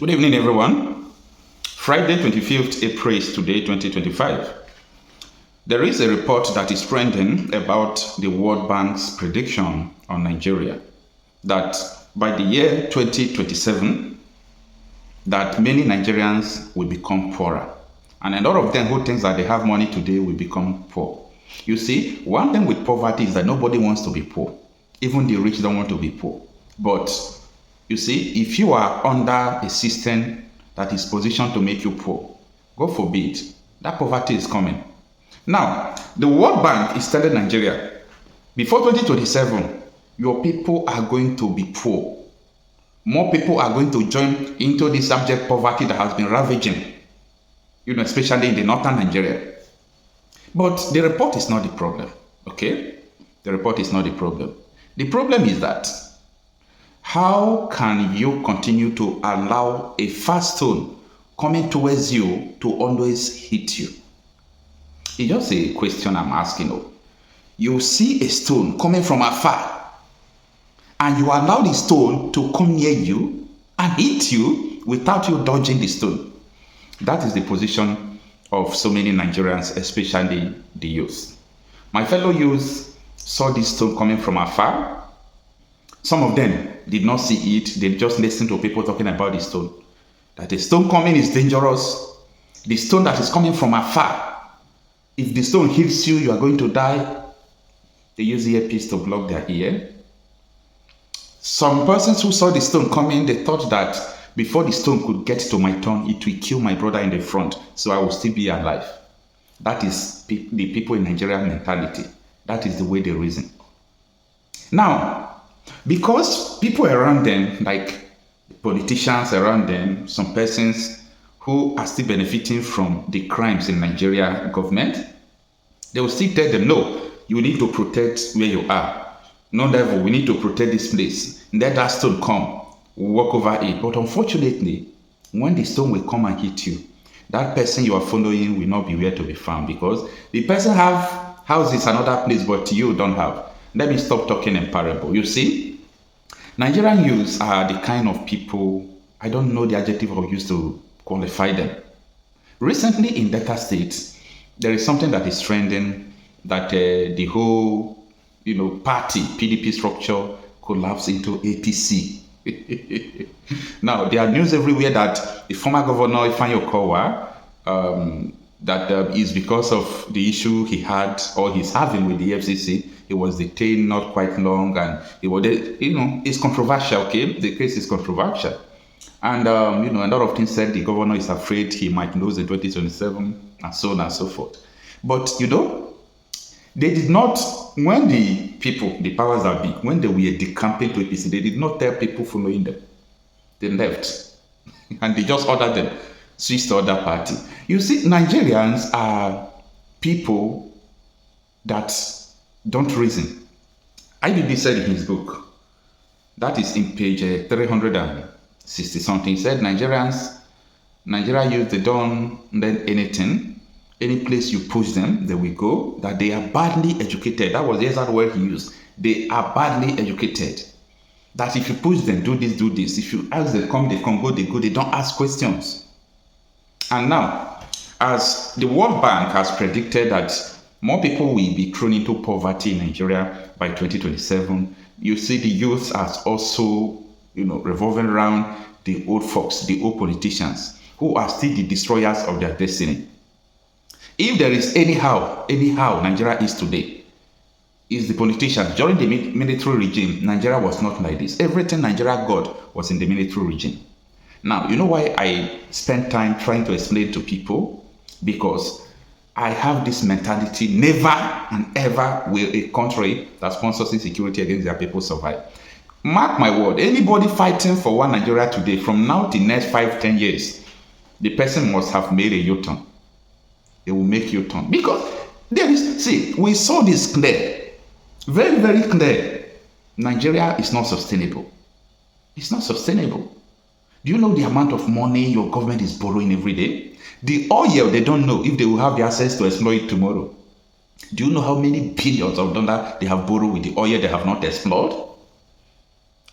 Good evening, everyone. Friday, 25th April is today, 2025. There is a report that is trending about the World Bank's prediction on Nigeria that by the year 2027, that many Nigerians will become poorer. And a lot of them who think that they have money today will become poor. You see, one thing with poverty is that nobody wants to be poor. Even the rich don't want to be poor. But you see, if you are under a system that is positioned to make you poor, God forbid, that poverty is coming. Now, the World Bank is telling Nigeria, before 2027, your people are going to be poor. More people are going to join into this abject poverty that has been ravaging, especially in the northern Nigeria. But the report is not the problem, okay? The report is not the problem. The problem is that how can you continue to allow a fast stone coming towards you to always hit you? It's just a question I'm asking. You see a stone coming from afar, and you allow the stone to come near you and hit you without you dodging the stone. That is the position of so many Nigerians, especially the youth. My fellow youth saw this stone coming from afar. Some of them did not see it. They just listened to people talking about the stone. That the stone coming is dangerous. The stone that is coming from afar, if the stone hits you, you are going to die. They use the earpiece to block their ear. Some persons who saw the stone coming, they thought that before the stone could get to my tongue, it will kill my brother in the front, so I will still be alive. That is the people in Nigeria mentality. That is the way they reason. Now, because people around them, like politicians around them, some persons who are still benefiting from the crimes in Nigeria government, they will still tell them, no, you need to protect where you are. No devil, we need to protect this place. Let that stone come, we'll walk over it. But unfortunately, when the stone will come and hit you, that person you are following will not be where to be found, because the person have houses another place, but you don't have. Let me stop talking in parable. You see, Nigerian youths are the kind of people, I don't know the adjective I use to qualify them. Recently in Delta State, there is something that is trending that the whole, party, PDP structure collapsed into APC. Now, there are news everywhere that the former governor, Ifeanyi Okowa, that is because of the issue he had or he's having with the FCC. He was detained not quite long, and it was, it's controversial. Okay, the case is controversial, and a lot of things said the governor is afraid he might lose in 2027, and so on and so forth. But they did not. When the people, the powers that be, when they were decamping to APC, they did not tell people following them. They left, and they just ordered them switch to other party. You see, Nigerians are people that don't reason. IBB said in his book, that is in page 360 something, he said Nigeria youth, they don't learn anything. Any place you push them, they will go. That they are badly educated. That was the exact word he used. They are badly educated. That if you push them, do this, do this. If you ask them, come, they come, go, they go. They don't ask questions. And now, as the World Bank has predicted that more people will be thrown into poverty in Nigeria by 2027, you see the youth as also, revolving around the old folks, the old politicians, who are still the destroyers of their destiny. If there is anyhow Nigeria is today, is the politicians. During the military regime, Nigeria was not like this. Everything Nigeria got was in the military regime. Now, you know why I spend time trying to explain to people? Because I have this mentality, never and ever will a country that sponsors insecurity against their people survive. Mark my word, anybody fighting for one Nigeria today, from now to next 5-10 years, the person must have made a U-turn. They will make U-turn. Because we saw this clear, very, very clear. Nigeria is not sustainable. It's not sustainable. Do you know the amount of money your government is borrowing every day? The oil, they don't know if they will have the access to exploit it tomorrow. Do you know how many billions of dollars they have borrowed with the oil they have not explored?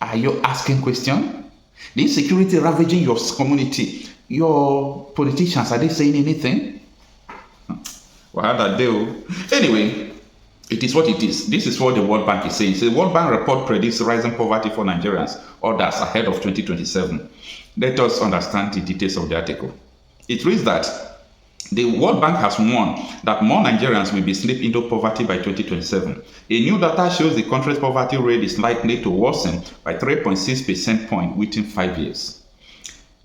Are you asking question? The insecurity ravaging your community. Your politicians, are they saying anything? Well, that deal. Anyway, it is what it is. This is what the World Bank is saying. The World Bank report predicts rising poverty for Nigerians, others ahead of 2027. Let us understand the details of the article. It reads that the World Bank has warned that more Nigerians will be slipped into poverty by 2027. A new data shows the country's poverty rate is likely to worsen by 3.6 percentage points within 5 years.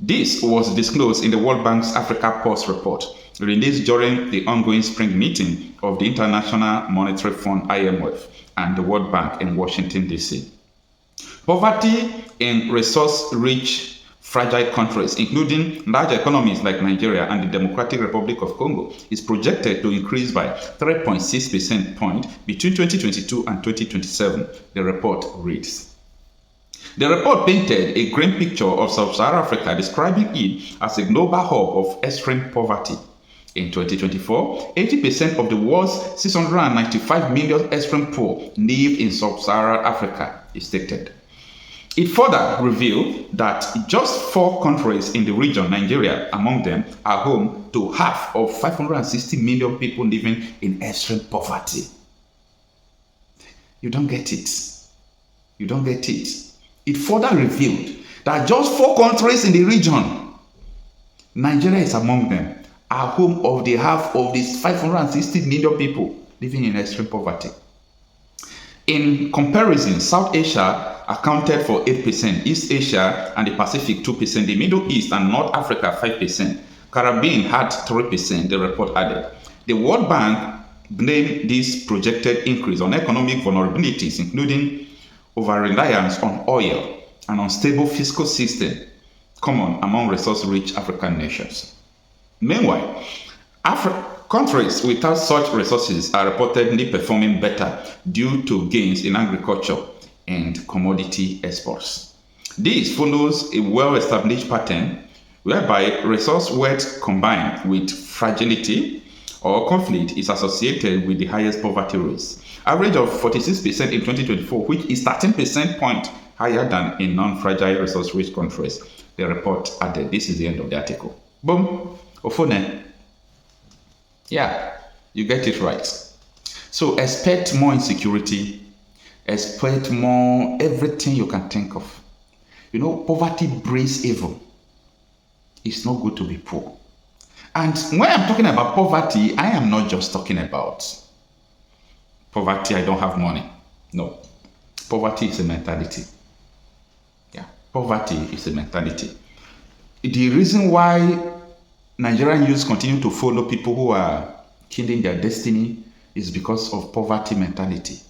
This was disclosed in the World Bank's Africa Pulse report, released during the ongoing spring meeting of the International Monetary Fund (IMF) and the World Bank in Washington, D.C. Poverty in resource-rich fragile countries, including large economies like Nigeria and the Democratic Republic of Congo, is projected to increase by 3.6 percentage points between 2022 and 2027, the report reads. The report painted a grim picture of Sub-Saharan Africa, describing it as a global hub of extreme poverty. In 2024, 80% of the world's 695 million extreme poor live in Sub-Saharan Africa, is stated. It further revealed that just 4 countries in the region, Nigeria among them, are home to half of 560 million people living in extreme poverty. You don't get it. You don't get it. It further revealed that just 4 countries in the region, Nigeria is among them, are home of the half of these 560 million people living in extreme poverty. In comparison, South Asia accounted for 8%, East Asia and the Pacific 2%, the Middle East and North Africa 5%, Caribbean had 3%, the report added. The World Bank blamed this projected increase on economic vulnerabilities, including over-reliance on oil and unstable fiscal system common among resource-rich African nations. Meanwhile, countries without such resources are reportedly performing better due to gains in agriculture and commodity exports. This follows a well-established pattern whereby resource wealth combined with fragility or conflict is associated with the highest poverty rates. Average of 46% in 2024, which is 13% point higher than in non-fragile resource-rich countries, the report added. This is the end of the article. Boom. Ofone. Yeah, you get it right. So expect more insecurity, expect more everything you can think of. You know, poverty breeds evil. It's not good to be poor. And when I'm talking about poverty, I am not just talking about poverty, I don't have money. No. Poverty is a mentality. Yeah, poverty is a mentality. The reason why Nigerian youths continue to follow people who are killing their destiny is because of poverty mentality.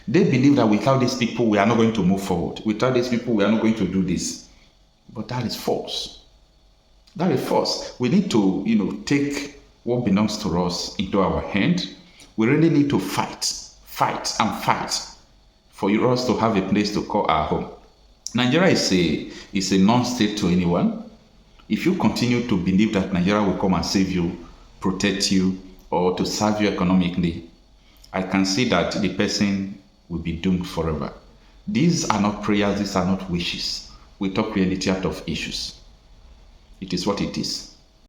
They believe that without these people, we are not going to move forward. Without these people, we are not going to do this. But that is false. That is false. We need to, take what belongs to us into our hand. We really need to fight for us to have a place to call our home. Nigeria is a non-state to anyone. If you continue to believe that Nigeria will come and save you, protect you, or to serve you economically, I can see that the person will be doomed forever. These are not prayers, these are not wishes. We talk reality out of issues. It is what it is.